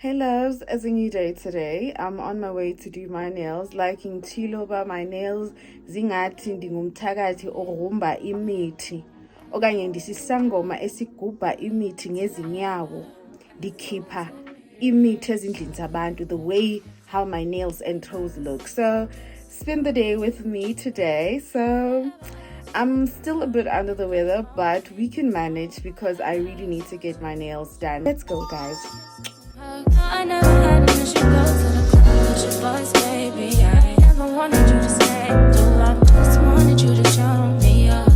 Hey loves, as a new day today, I'm on my way to do my nails. Liking Chiloba, my nails zingathi ndingumthakathi ogrumba imithi okanye ndisisangoma esigubha imithi ngezinyawo ndikhipha imithi ezindlini zabantu, the way how my nails and toes look. So spend the day with me today. So I'm still a bit under the weather, but we can manage because I really need to get my nails done. Let's go, guys. I never had to miss you go to the club with your voice, baby. I never wanted you to stay too long. Just wanted you to show me up.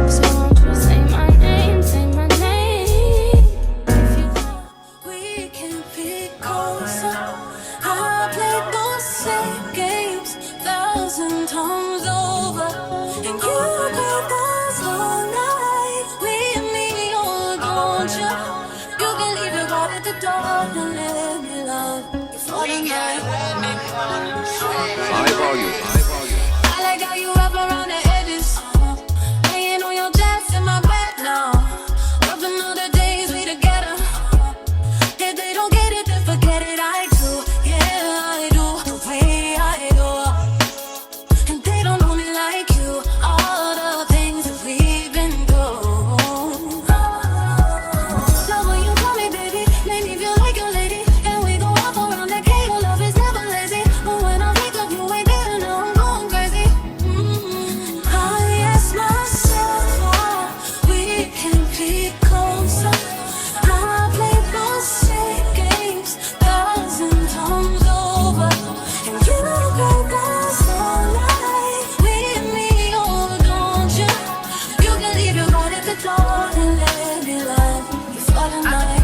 So won't you say my name, say my name? If you want, we can be closer. I played those same games 1,000 times over, and you got us all night. We and me, oh, don't you? You can leave your heart at the door and let me love you for the night. High volume. I like how you wrap around the edges, laying on your chest in my bed now. Rubbing all the days we together. If they don't get it, then forget it. I do, yeah, I do the way I do. And they don't know me like you. All the things that we've been through. Love when you call me baby, make me feel like a lady. And we go off around that cake. Love is never lazy. But when I wake up, you ain't there. Now I'm going crazy. I ask myself how we can be closer. I played those same games 1,000 times over, and you got us all night. We and me, oh, don't you? You can leave your heart at the door and let me love you for the night.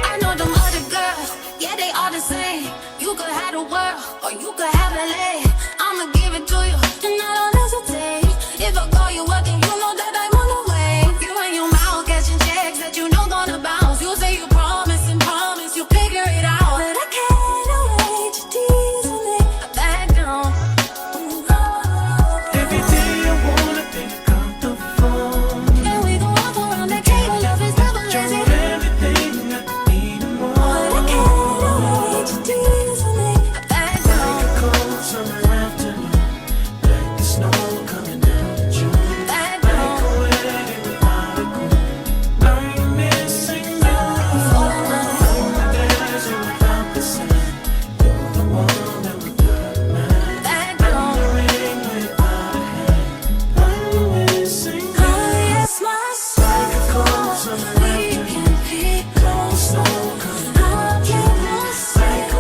I know them other girls, yeah, they all the same. You could have the world, or you could have LA. I'ma give it to you, and I don't hesitate. If I call you up, then you know that I'm on the way. You and your mouth catching checks that you know gonna bounce. You say you promise and promise you'll figure it out, but I can't wait to tease me. I back down. Every day I wanna pick up the phone. And we go off around that cake. Love is never You're lazy, everything I need and but more. I can't wait to tease me. I back down. Like a cold summer afternoon, like the snow coming down in June. Back Like down. a wedding without a groom. I'm missing you. For the night. Like the desert without the sun. You're the one that would cut mine. Back down. The ring without a hand. I'm missing you. I ask myself, we can be closer. I'll give myself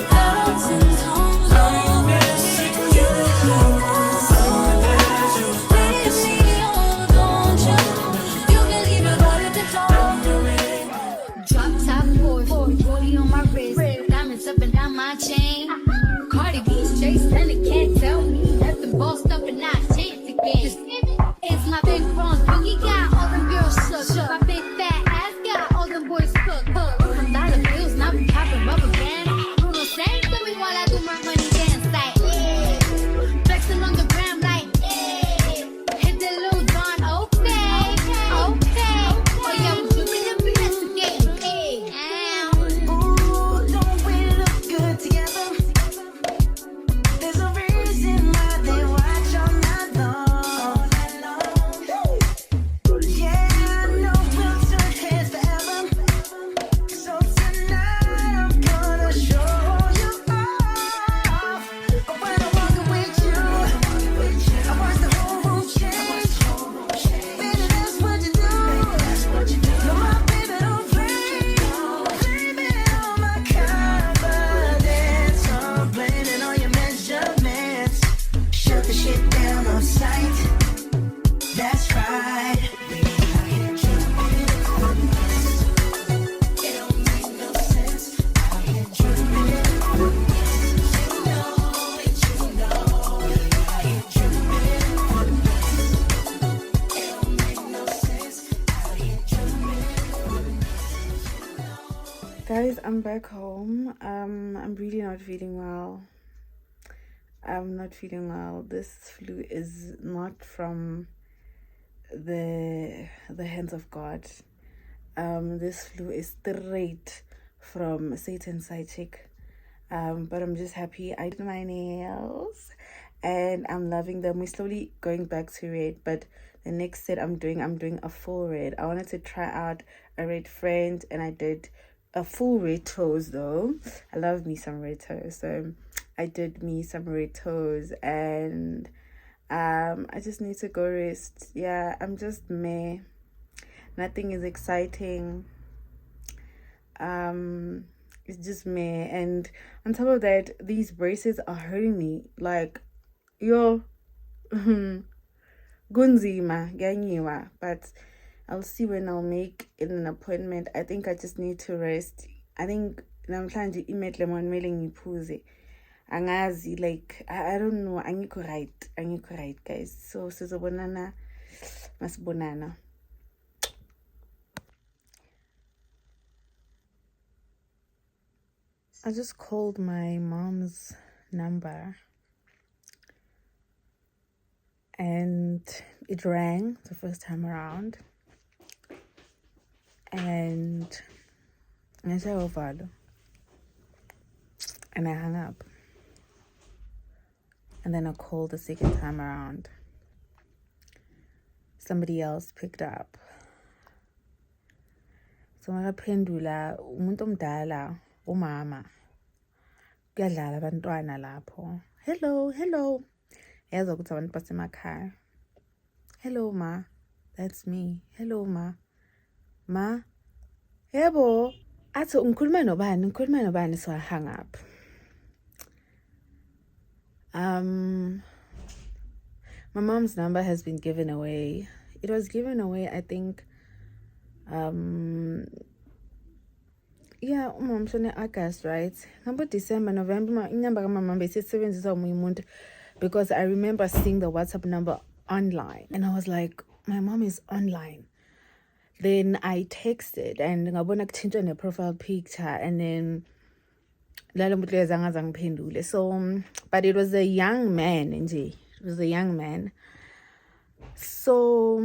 1,000 times over. You got us all night. With me, oh, don't you? You can leave your heart at the door. Drop top Porsche, 40 on my wrist, diamonds up and down my chain. Cardi B straight stunning, can't tell me nothing. Bossed up and not changed again. It's my big bronze boogie got all them girls shook. My big fat ass got all them boys cooked. Some dollar bills, now we popping rubber bands. Bruno sang to me while I do my money dance like, flexing on the gram like, hit the little John, okay. Oh yeah, we dripping and investigating. Ooh, don't we look good together? There's a reason why they watch all night long. Yeah, I know we'll turn heads forever. So tonight I'm gonna show you off. But when I'm walking with you, I watch the whole room change. Baby, that's what you do. You're my baby, don't play. Blaming all my confidence. I'm blaming all your measurements. Shut the shit down on sight. That's right. Baby, I hit you with this. It don't make no sense. I hit you with this. You know it, you know it. I hit you with this. It don't make no sense. I hit you with Guys, I'm back home. I'm really not feeling well. I'm not feeling well. This flu is not from the hands of God. This flu is straight from Satan's side chick. But I'm just happy I did my nails and I'm loving them. We're slowly going back to red, but the next set I'm doing a full red. I wanted to try out a red friend and I did a full red toes though. I love me some red toes, so I did me some red toes and I just need to go rest. Yeah, I'm just meh. Nothing is exciting. It's just meh. And on top of that, these braces are hurting me. Like, yo, gunzima, ganyiwa. But I'll see when I'll make an appointment. I think I just need to rest. I think namhlanje imetle mele ngiphuze. Angazi, like I don't know. Angikho right, guys. So sizobonana, masibonana. I just called my mom's number and it rang the first time around and I said ovalo and I hung up. And then I called the second time around. Somebody else picked up. So ngaphendula umuntu omdala umama. Kuyadlala abantwana lapho. Hello. Yazi ukuthi abantu basemakhaya. Hello ma. That's me. Hello ma. Ma. Yebo. Athi ngikhuluma nobani so I hung up. My mom's number has been given away. It was given away, I think, yeah, August, right? Number December, November, because I remember seeing the WhatsApp number online and I was like, my mom is online. Then I texted and ngabona kuthintwa ne profile picture and then so but it was a young man nje. It was a young man. So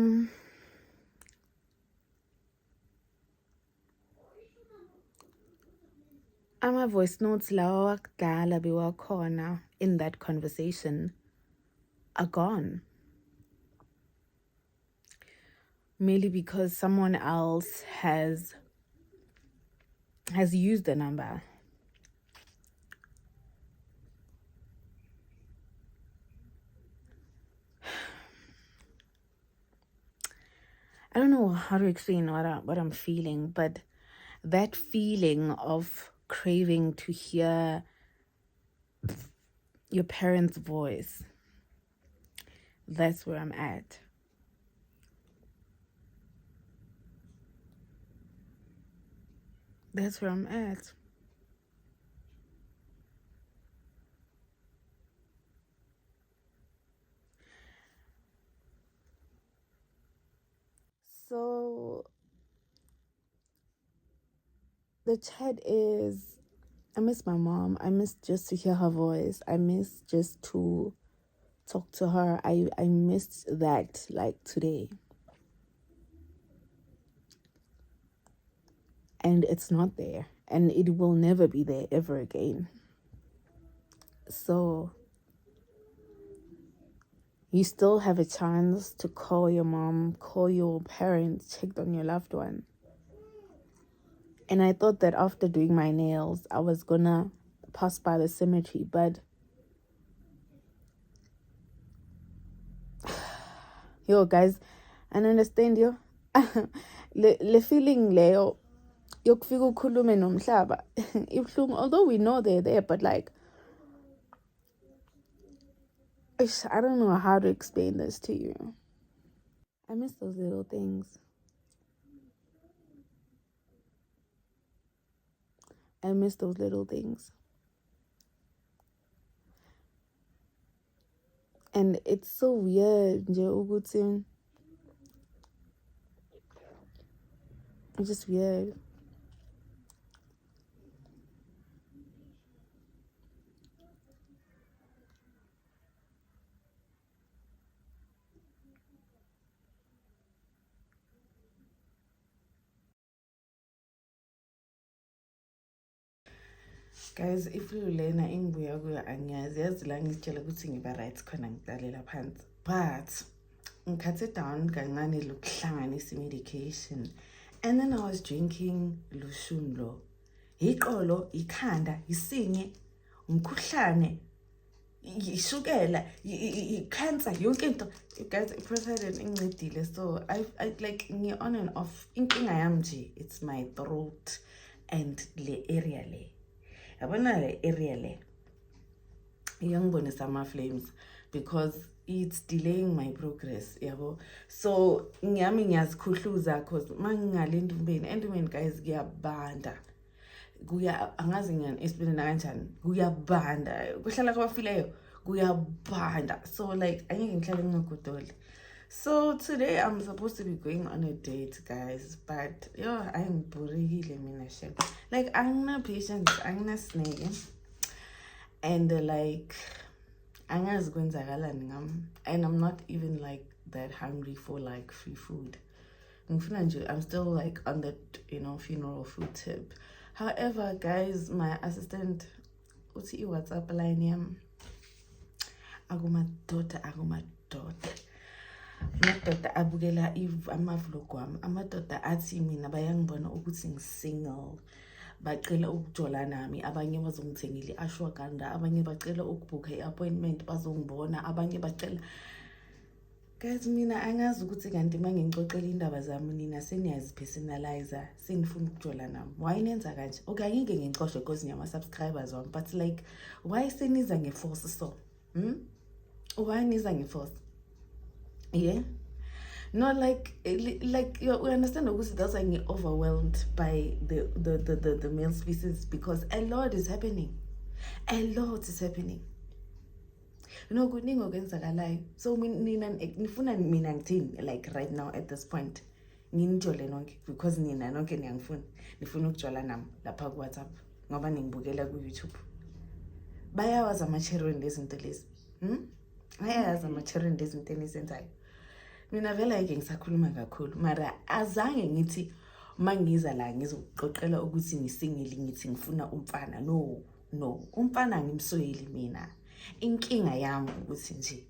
ama voice notes lawa wakudala bewakhona in that conversation are gone. Merely because someone else has used the number. I don't know how to explain what I'm feeling, but that feeling of craving to hear your parents' voice, that's where I'm at. That's where I'm at. So the chat is, I miss my mom. I miss just to hear her voice. I miss just to talk to her. I missed that like today. And it's not there. And it will never be there ever again. So you still have a chance to call your mom, call your parents, check on your loved one. And I thought that after doing my nails, I was gonna pass by the cemetery, but yo guys, I understand you. Le feeling leyo yokufika ukhulume nomhlaba ibuhlungu, although we know they're there, but like I don't know how to explain this to you. I miss those little things. I miss those little things. And it's so weird, nje ukuthi it's just weird. Guys, if lena engibuya kuyo angiyazi yazi la ngitshela ukuthi ngiba right khona ngidalela phansi, but ngikhathe down kancane lokuhlanganisa medication, and then I was drinking lushun lo, iqolo, ikhanda, isinye, umkhuhlane, ishukela, cancer, yonke into. Guys, president ngincedile, so I like ngi on and off. Inkinga yami nje, it's my throat and le area le. Yabona le area le iyangibonisa ama flames because it's delaying my progress, yabo. So ngiyami ngiyazikhuhluza cause mangingale endumbeni guys kuyabanda. Kuya angazi ngani esibeni kanjani, kuyabanda. Kuhlala kwafileyo kuyabanda. So like angeke ngihlale ngingagodoli. So today I'm supposed to be going on a date, guys, but yo, I'm borekile mina shit. Like I'm not patient, I'm not snake, and like angazi kwenzakalani ngami, and I'm not even like that hungry for like free food. I'm still like on that, you know, funeral food tip. However, guys, my assistant uthi WhatsApp line yam akumadoda amadoda abukela amavlog wami, amadoda athi mina bayangibona ukuthi ngisingle, bacela ukujola nami, abanye bazongithengile ashwaganda, abanye bacela ukubhuka i-appointment bazongibona, abanye bacela. Guys, mina angazi ukuthi kanti mangingixoxela indaba zami nina seniyazipersonalizer, senifuna ukujola nami. Why nenza kanje? Okay, angeke ngixoxe because ngiyama subscribers wami, but like why seniza ngeforce so? Why niza ngeforce? Yeah, no, like you understand ukuthi that's why I'm overwhelmed by the male species, because a lot is happening. You know, kuningi okwenzakalayo. So nina nifuna mina ngithini like right now at this point? Nginijole nonke because nina nonke niyangifuna. Nifuna ukujola nami lapha ku WhatsApp ngoba ningibukela ku YouTube. Bayawazi ama-children lezinto lezi. Bayawazi ama-children lezinto enizenzayo. Mina vele ayike ngisakhuluma kakhulu, mara azange ngithi mangiza la ngizoqoqela ukuthi ngisingile ngithi ngifuna umfana. No, umfana ngimsoyeli mina. Inkinga yami ukuthi nje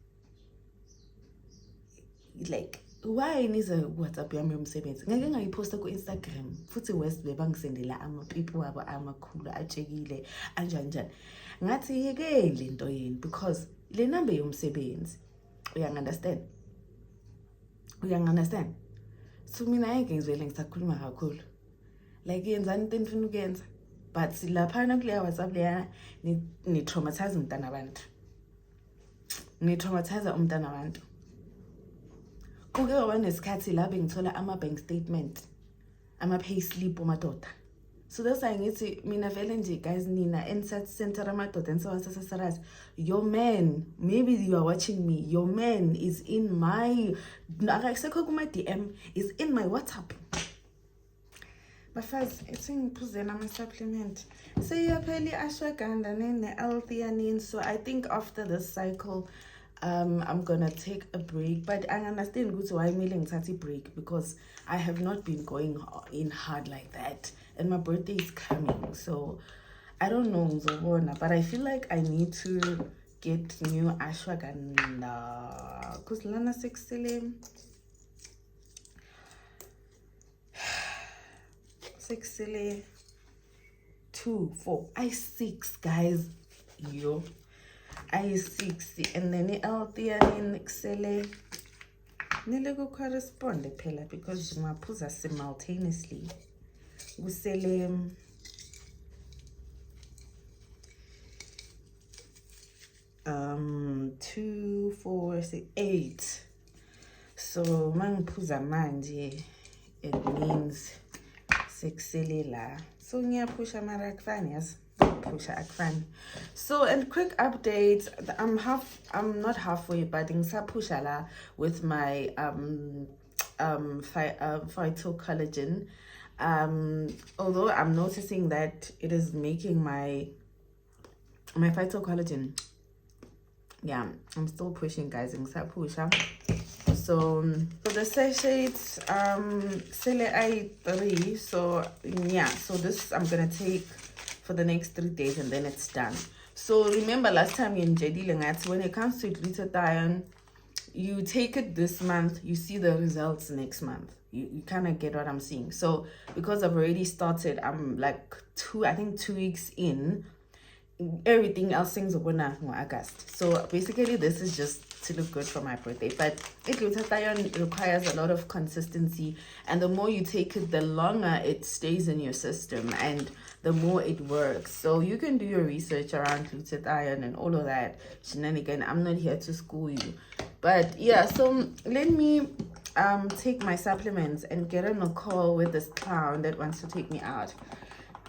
like why niza WhatsApp yami yomsebenzi ngeke ngayiposta ku Instagram futhi West bebangisendela amapipi wabo amakhulu atshekile anjani ngathi yeke lento yini because le number yomsebenzi uyangi-understand. So mina ayeke ngizwele ngisakhuluma kakhulu like yenzani into enifuna ukuyenza, but laphana kuleya WhatsApp leya ni traumatize umntana abantu. Kuke waba nesikhathi la bengithola ama-bank statement, ama-pay slip madoda. So that's why ngithi mina vele nje guys nina center amadoda ensewasesasaras, your man, maybe you are watching me, your man is in my akasekho kuma DM, is in my WhatsApp. Bafazi esingiphuzena ama-supplement seyapheli ashwaganda ne-L-theanine. So I think after this cycle I'm gonna take a break, but I understand why I'm ngithathe a break because I have not been going in hard like that, and my birthday is coming, so I don't know ngizobona, but I feel like I need to get new ashwaganda because lana sekusele 2, 4, I6 guys, yo, I6, and then L-theanine kusele nile ku correspond phela because ngaphuza simultaneously kusele 2, 4, 6, 8. So mangiphuza manje it means sekusele la, so ngiyapusha mara akufani yazi pusha akufani. So and quick updates, I'm not halfway but ngisapusha la with my phytocollagen, although I'm noticing that it is making my phytocollagen, yeah, I'm still pushing guys ngisapusha. So for the sachets, Sele I 3. So yeah, so this I'm gonna take for the next 3 days, and then it's done. So remember last time in JD Lengat, when it comes to glutathione, you take it this month, you see the results next month. You kind of get what I'm saying. So because I've already started, I'm like 2 weeks in, everything else things are gonna August. So basically this is just to look good for my birthday. But glutathione requires a lot of consistency, and the more you take it, the longer it stays in your system and the more it works. So you can do your research around glutathione and all of that shenanigan. I'm not here to school you, but yeah. So let me take my supplements and get on a call with this clown that wants to take me out.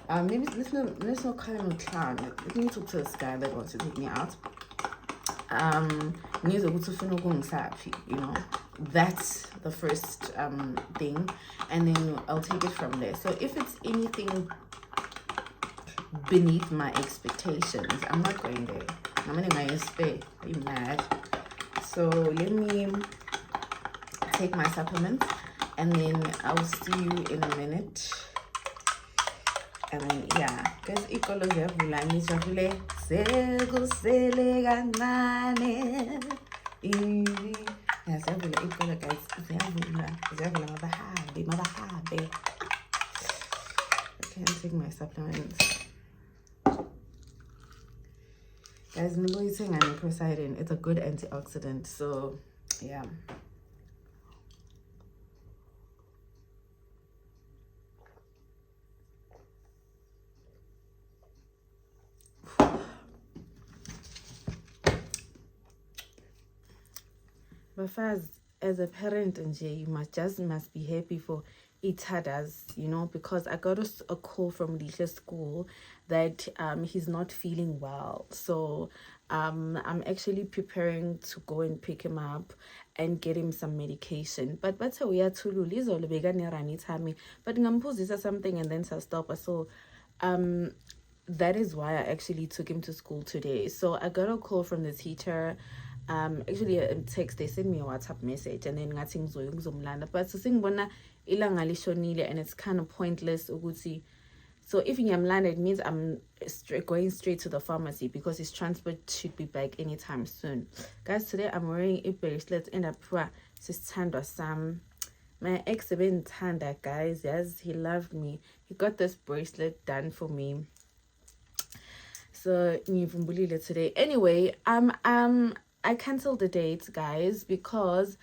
Maybe let's not call him a clown. Let me talk to this guy that wants to take me out. You know, that's the first thing, and then I'll take it from there. So if it's anything beneath my expectations, I'm not going there. I'm in my spare. Are you mad? So let me take my supplements, and then I'll see you in a minute. And then yeah, guys, ikolo ziyavula ngijabule sekusele kancane. Yeah, ziyavula ikolo guys, ziyavula mabahambe. Okay, I'll take my supplements. Guys, Niloyiteng and Poseidon, it's a good antioxidant, so yeah. But first, as a parent, you must be happy for each others, you know, because I got a call from Lisha's school that he's not feeling well. So I'm actually preparing to go and pick him up and get him some medication. But we are too little, but something and then stop. So that is why I actually took him to school today. So I got a call from the teacher. Actually a text, they sent me a WhatsApp message, and then ngathi ngizomlanda, but singibona ilanga lishonile and it's kind of pointless ukuthi. So if ngiyamlanda, it means I'm going straight to the pharmacy because his transport should be back anytime soon. Guys, today I'm wearing a bracelet and a pra sisithandwa sam. My ex ebengithanda, guys, yes, he loved me. He got this bracelet done for me. So ngivumbulile today. Anyway, I cancelled the date, guys, because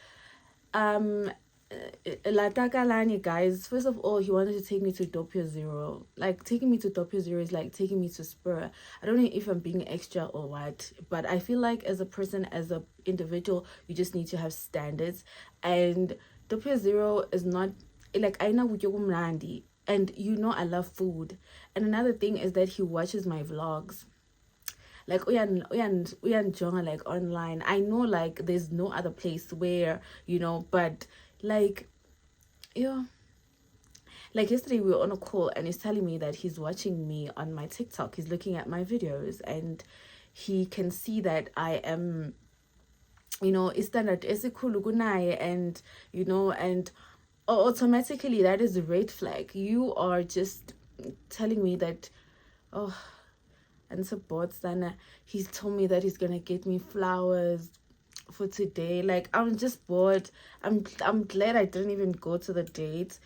Latakalani, guys, first of all, he wanted to take me to Doppio Zero. Like, taking me to Doppio Zero is like taking me to Spur. I don't know if I'm being extra or what, but I feel like as a person, as an individual, you just need to have standards. And Doppio Zero is not like, I know Mlandi, and you know I love food. And another thing is that he watches my vlogs. Like uyan jonga like online. I know like there's no other place where, you know, but like, yeah, like yesterday we were on a call and he's telling me that he's watching me on my TikTok. He's looking at my videos and he can see that I am, you know, standard and you know, and automatically that is a red flag. You are just telling me that, oh, and support Sana. He's told me that he's gonna get me flowers for today. Like, I'm just bored. I'm glad I didn't even go to the date,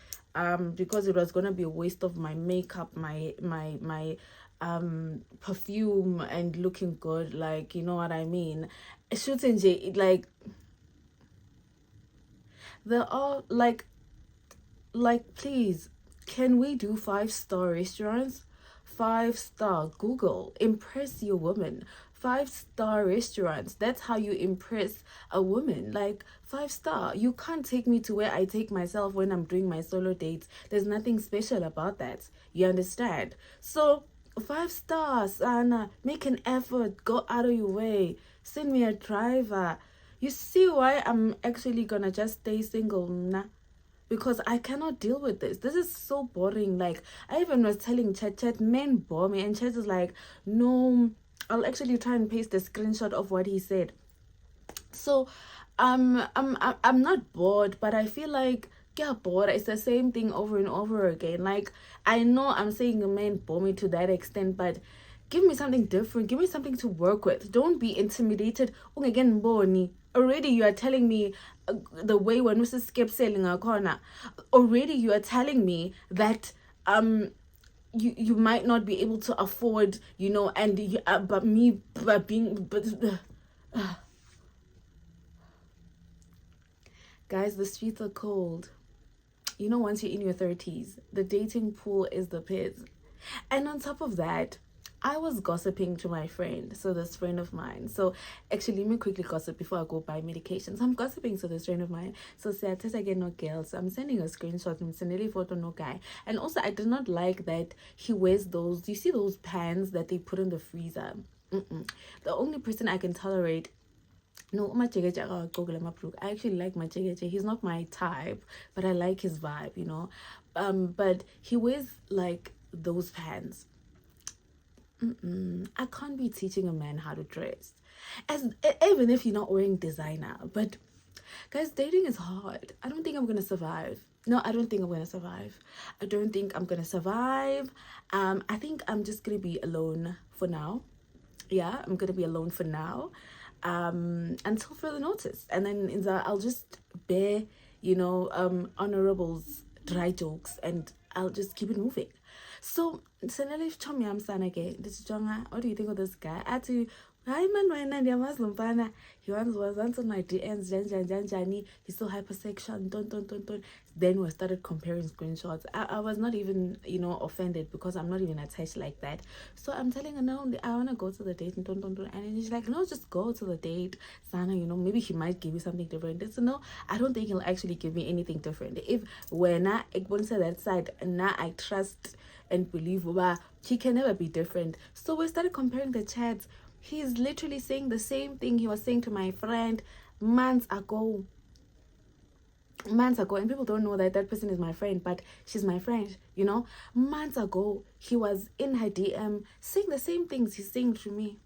because it was gonna be a waste of my makeup, my perfume and looking good. Like, you know what I mean? Shooting like there are like please, can we do 5-star restaurants? 5-star. Google, impress your woman. 5-star restaurants, that's how you impress a woman. Like 5-star. You can't take me to where I take myself when I'm doing my solo dates. There's nothing special about that, you understand? So 5 stars, Anna, make an effort, go out of your way, send me a driver. You see why I'm actually gonna just stay single now? Because I cannot deal with this. This is so boring. Like, I even was telling Chat, men bore me, and Chat is like, no, I'll actually try and paste the screenshot of what he said. So I'm not bored, but I feel like yeah, bored. It's the same thing over and over again. Like, I know I'm saying a man bore me to that extent, but give me something different. Give me something to work with. Don't be intimidated. Again, Boni. Already you are telling me the way when Mrs. Skip selling a corner. Already you are telling me that you might not be able to afford, you know, and you, but me but being guys, the streets are cold. You know, once you're in your 30s, the dating pool is the pits. And on top of that, I was gossiping to my friend, so this friend of mine. So actually, let me quickly gossip before I go buy medications. I'm gossiping to this friend of mine. So say I get no girls. I'm sending a screenshot. I'm sending a photo, no guy. And also, I did not like that he wears those. You see those pants that they put in the freezer. The only person I can tolerate. No, I actually like Machegeche. He's not my type, but I like his vibe, you know. But he wears like those pants. I can't be teaching a man how to dress, even if you're not wearing designer. But guys, dating is hard. I don't think I'm gonna survive. No, I don't think I'm gonna survive. I don't think I'm gonna survive. I think I'm just gonna be alone for now. Yeah, I'm gonna be alone for now. Until further notice, and then I'll just bear, you know, honorables dry jokes, and I'll just keep it moving. So Senelif Chomyam Sanage, this Jonga, what do you think of this guy? Hi man, when he was on my DMs, Janjani, he's so hypersexual, don't. Then we started comparing screenshots. I was not even, you know, offended because I'm not even attached like that. So I'm telling her, no, I want to go to the date, and don't. And she's like, no, just go to the date, Sana, you know, maybe he might give you something different. So no, I don't think he'll actually give me anything different. If when I go to that side, now I trust and believe, he can never be different. So we started comparing the chats. He's literally saying the same thing he was saying to my friend months ago. And people don't know that that person is my friend, but she's my friend, you know. Months ago, he was in her DM saying the same things he's saying to me.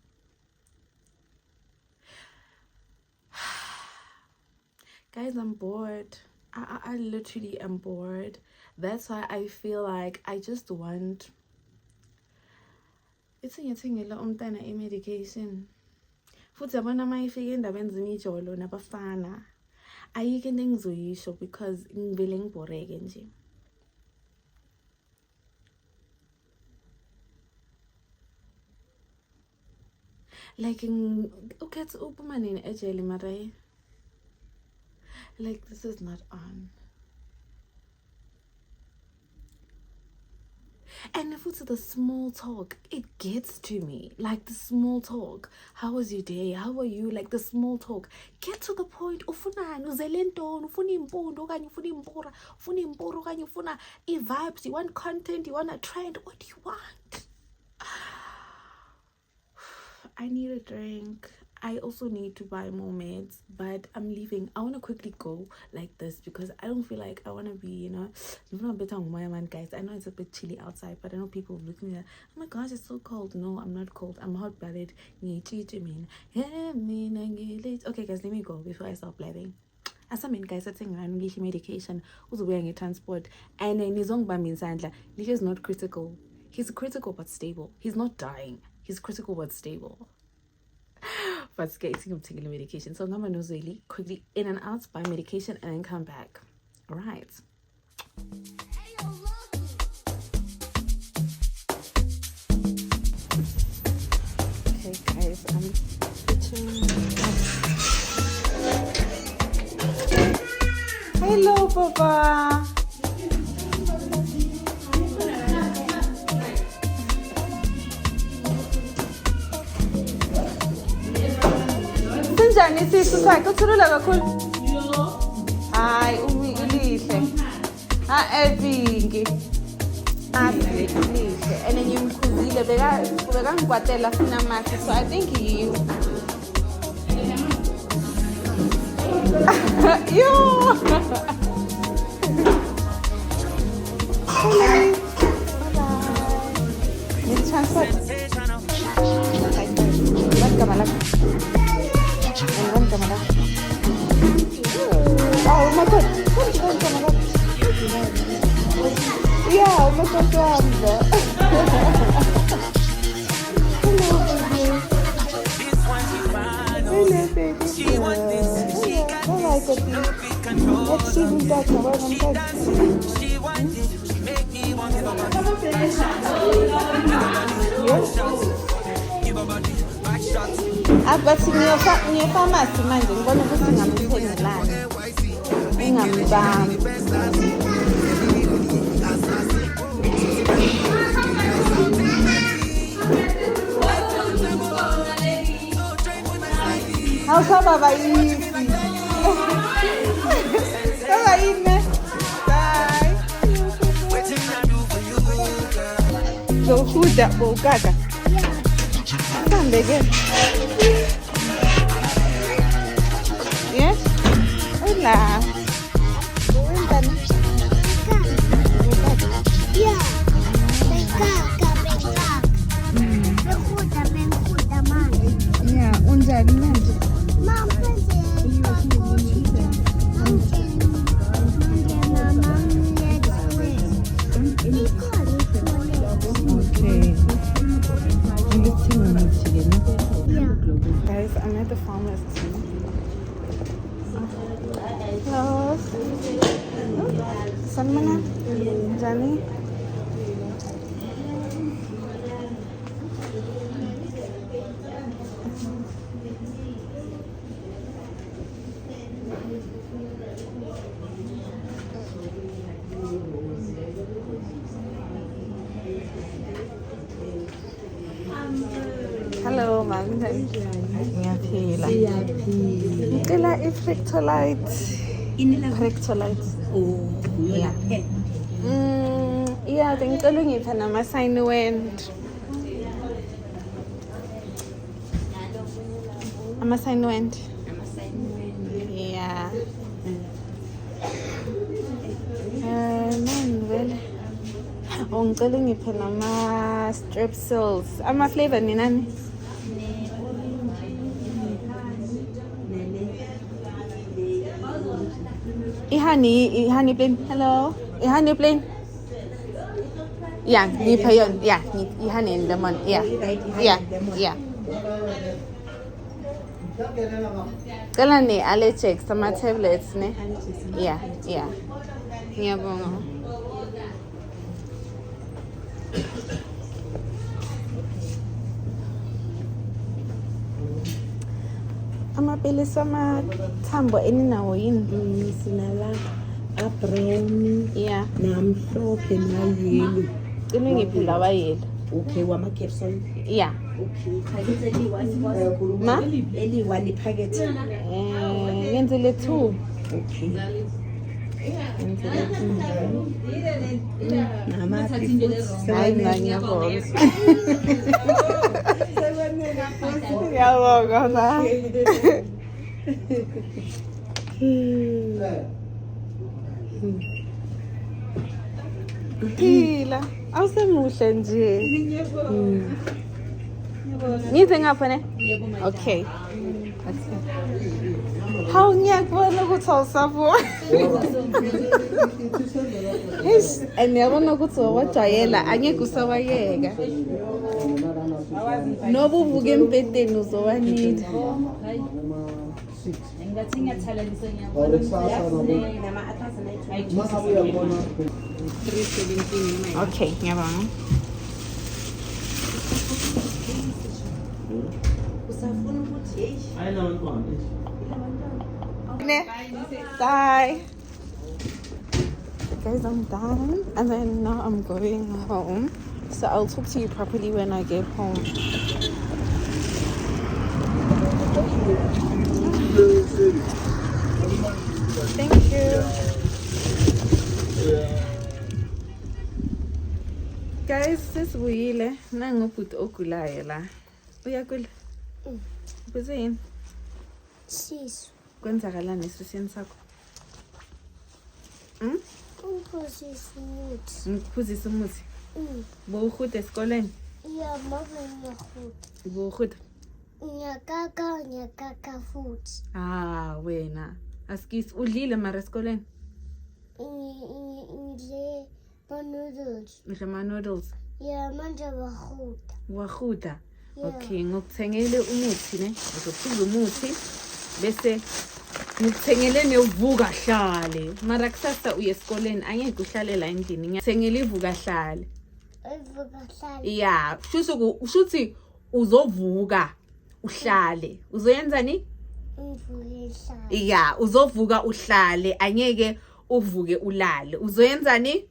Guys, I'm bored. I literally am bored. That's why I feel like I just want... It's a thing a medication. Futhi yabona mayifika endabeni zemijolo nabafana. Ayike into engizoyisho because ngivele ngiboreke nje. Like ukhethe uphuma nini ejele mara. Like this is not on. And if it's the small talk, it gets to me. Like the small talk. How was your day? How are you? Like the small talk. Get to the point. Ufunani, uzelentoni, ufuna impondo, okanye ufuna impora, ufuna imporo, okanye ufuna vibes. You want content, you want a trend. What do you want? I need a drink. I also need to buy more meds, but I'm leaving. I want to quickly go like this because I don't feel like I want to be, you know, not better on my man, guys. I know it's a bit chilly outside, but I know people looking at, oh my gosh, it's so cold. No, I'm not cold. I'm hot-blooded. Okay, guys, let me go before I start blabbing. As I mean, guys, I think I'm taking medication. Who's wearing a transport? And then he's on Bami Sandler. He's not critical. He's critical but stable. He's not dying. He's critical but stable. But getting I'm taking the medication. So I'm gonna really quickly in and out, buy medication, and then come back. All right. Okay, guys, I'm switching. Hello, Papa. Sinjani isisu sakhe uthulula kakhulu? Hayi ulihle. Evingi. Lihle. And then ngimkhuzile beka ngikwatela funa amathi, so I think you. Yo. Bye. Ni transfer. Oh my god, umtata wena umtata. She wanted, she make me want to give a body back shot. Abathi ngiyofamasi manje ngibona ukuthi ngamthengelana. Ingambamba. How's baba easy? Baba easy. Bye. So who's that bogaga? Come again. Yes? Hola. Yeah, unjani manje? Okay. Guys, I'm at the pharmacy. Hello. Salmana? Johnny? Hello, ma'am. Ngiyaphila. Ngicela i-Frictolite. Frictolite. Oh, Yeah. Yeah, bengicela ungiphe nama-Sinuent. Ama-Sinuent. Yeah. Nani vele? Ngicela ungiphe nama-Strepsils. Ama-flavor ni nani? I-honey plain. Hello. I-honey plain. Yeah, ngiphe yona. Yeah, i-honey and lemon. Yeah. Yeah. Cela ne-allergic sama-tablets ne? Yeah. Ngiyabonga. Amapilisi amathambo eninawo yini? sinala abrown Yeah. namhlophe nayelo. Cela ngiphe lawa yelo. Okay, wama-capsule. Yeah. Okay. Ma? Eli-1 packet. Ngenzele 2. Okay. Ngenzele 2. Nama-people. Ngiyabonga. Ngiyabonga na. Phila, awusemuhle nje. Ngize ngapha ne? Okay. Hawu ngiyakubona ukuthi awusabona. Eish, ngiyabona ukuthi wawajwayela angeke usawayeka. Noba uvuke embhedeni uzowanida. Okay, ngiyabonga. Bye. Guys, I'm done and then now I'm going home. So I'll talk to you properly when I get home. Thank you. Guys, sesibuyile nangobhuti ogulayo la. Uyagula? Ubuze yini? Sisu. Kwenzakalani esiswini sakho? Uphuzisa umuthi. Ngiphuzisa umuthi. Bowuhuda esikoleni? Ya mama ngiyahuda. Bowuhuda? Ngiyakaka futhi. Wena. Askis udlile mara esikoleni? Ngidle noodles. Udle ama-noodles? Ya manje wahuda. Wahuda? Yeah. Okay, ngokuthengele umuthi ne? Uzophuza umuthi bese ngikuthengele nevuka hlale mara kusasa uye esikoleni angeke uhlale la endlini ngikuthengele ivuka hlale yeah shuthi uzovuka uhlale uzoyenzani yeah uzovuka uhlale angeke uvuke ulale uzoyenzani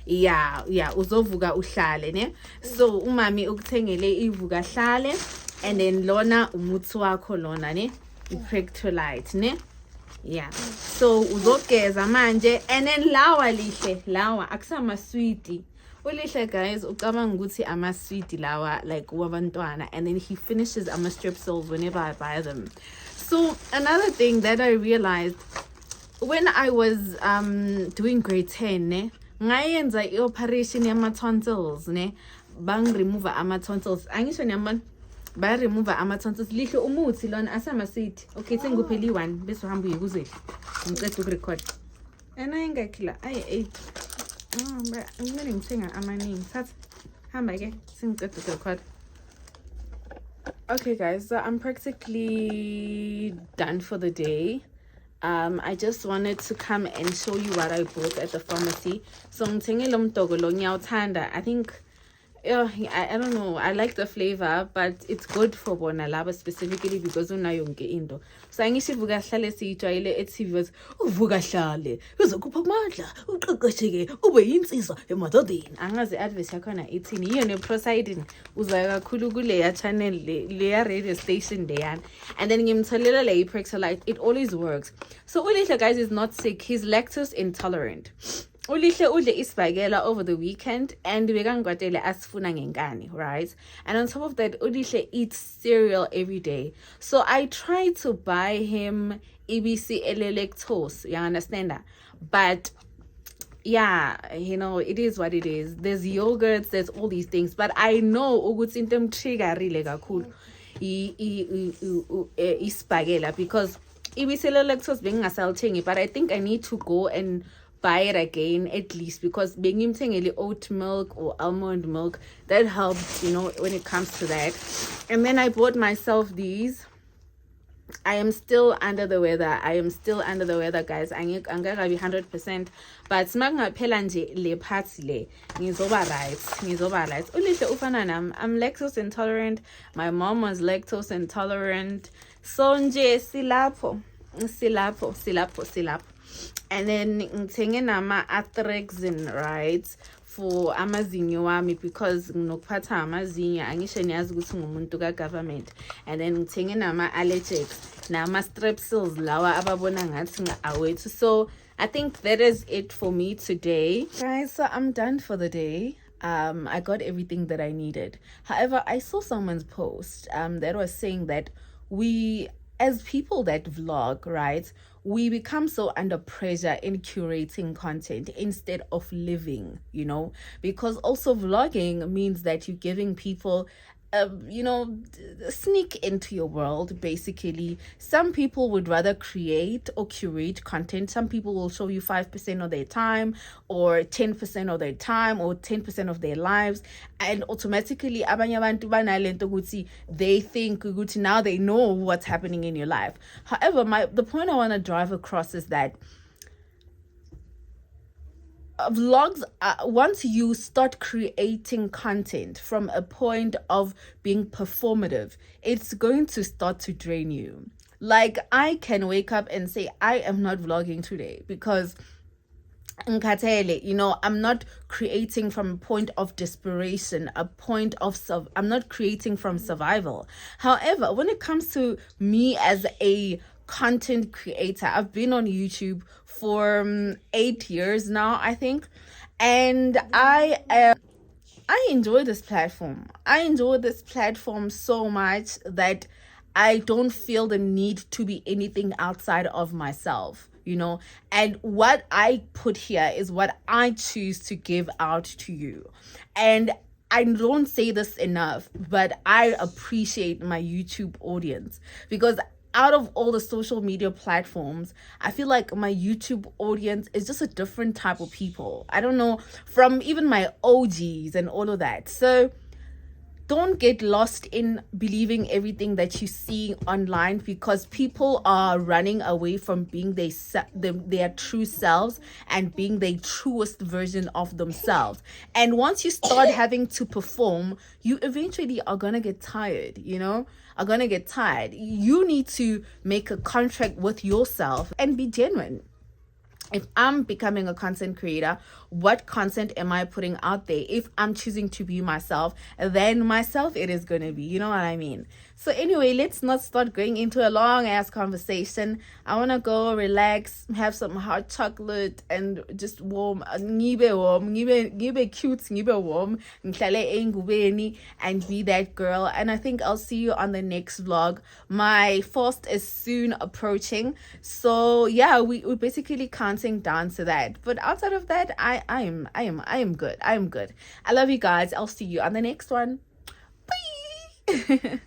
yeah uzovuka uhlale ne so umami ukuthengele ivuka hlale and then lona umuthi wakho lona ne iPractolite ne yeah so uzogeza manje and then lawa lihle lawa akusama sweetie ulihle guys ucabanga ukuthi ama sweetie lawa like wabantwana and then he finishes ama strepsils whenever I buy them. So another thing that I realized when I was doing grade 10 ne ngayenza i-operation yama tonsils ne bang remove ama tonsils angisho niyabona ba remove ama tonsils lihle umuthi lona asama sweet okay sengupheli 1 bese uhamba uye kuzeli ngicela ukurecord and ayingakhila ay 8 ngimele ngithenga amaningi thatha hamba ke sengicela ukurecord. Okay guys, so I'm practically done for the day. I just wanted to come and show you what I bought at the pharmacy. So ngithengele umdoko lo ngiyawuthanda. I think I don't know, I like the flavor, but it's good for bona laba specifically because unayo yonke into. So angisho ivuka hlale siyijwayele eTV uvuka hlale uzokupha amandla uqeqesheke ube yinsizwa emadodeni angazi advert yakhona ithini iyo neprosidine uzaya kakhulu kule ya channel le ya radio station leyana and then ngimtholela le iPractolite. It always works. So ulihle guys is not sick, he's lactose intolerant. Ulihle udle isibhakela over the weekend and bekangkwatele asifuna ngenkani, right? And on top of that ulihle eats cereal every day. So I try to buy him ibisi lactose, you understand that? But yeah, you know, it is what it is. There's yogurts, there's all these things, but I know ukuthi into emtriggerile kakhulu isibhakela because ibisi lactose bengingasalithengi, but I think I need to go and buy it again at least because bengimthengele oat milk or almond milk that helps, you know, when it comes to that. And then I bought myself these. I am still under the weather guys. Angeke be 100%, but makungaphela nje le party le ngizoba right ulihle ufana nami. I'm lactose intolerant, my mom was lactose intolerant, so nje silapho. And then ngithenge nama Athrexin, right, for amazinyo wami because nginokuphatha amazinyo angisho niyazi ukuthi ngumuntu ka government. And then ngithenge nama allergics nama strepsils lawa ababona ngathi awethu. So I think that is it for me today guys. So I'm done for the day. I got everything that I needed. However, I saw someone's post that was saying that we as people that vlog, right, we become so under pressure in curating content instead of living, you know, because also vlogging means that you're giving people you know, sneak into your world basically. Some people would rather create or curate content. Some people will show you 5% of their time or 10% of their time or 10% of their lives, and automatically abanye abantu banalento ukuthi they think ukuthi now they know what's happening in your life. However, the point I want to drive across is that vlogs, once you start creating content from a point of being performative, it's going to start to drain you. Like, I can wake up and say I am not vlogging today because you know, I'm not creating from a point of desperation, a point of I'm not creating from survival. However, when it comes to me as a content creator, I've been on YouTube for 8 years now, I think, and I enjoy this platform. I enjoy this platform so much that I don't feel the need to be anything outside of myself, you know. And what I put here is what I choose to give out to you. And I don't say this enough, but I appreciate my YouTube audience because out of all the social media platforms, I feel like my YouTube audience is just a different type of people. I don't know, from even my OGs and all of that. So don't get lost in believing everything that you see online, because people are running away from being their true selves and being their truest version of themselves. And once you start having to perform, you eventually are gonna get tired, are gonna get tired. You need to make a contract with yourself and be genuine. If I'm becoming a content creator, what content am I putting out there? If I'm choosing to be myself, then myself it is going to be. You know what I mean? So anyway, let's not start going into a long ass conversation. I want to go relax, have some hot chocolate and just warm, ngibe cute, ngibe warm, ngihlale engubeni and be that girl. And I think I'll see you on the next vlog. My fast is soon approaching. So yeah, we're basically counting down to that. But outside of that, I am good. I am good. I love you guys. I'll see you on the next one. Bye.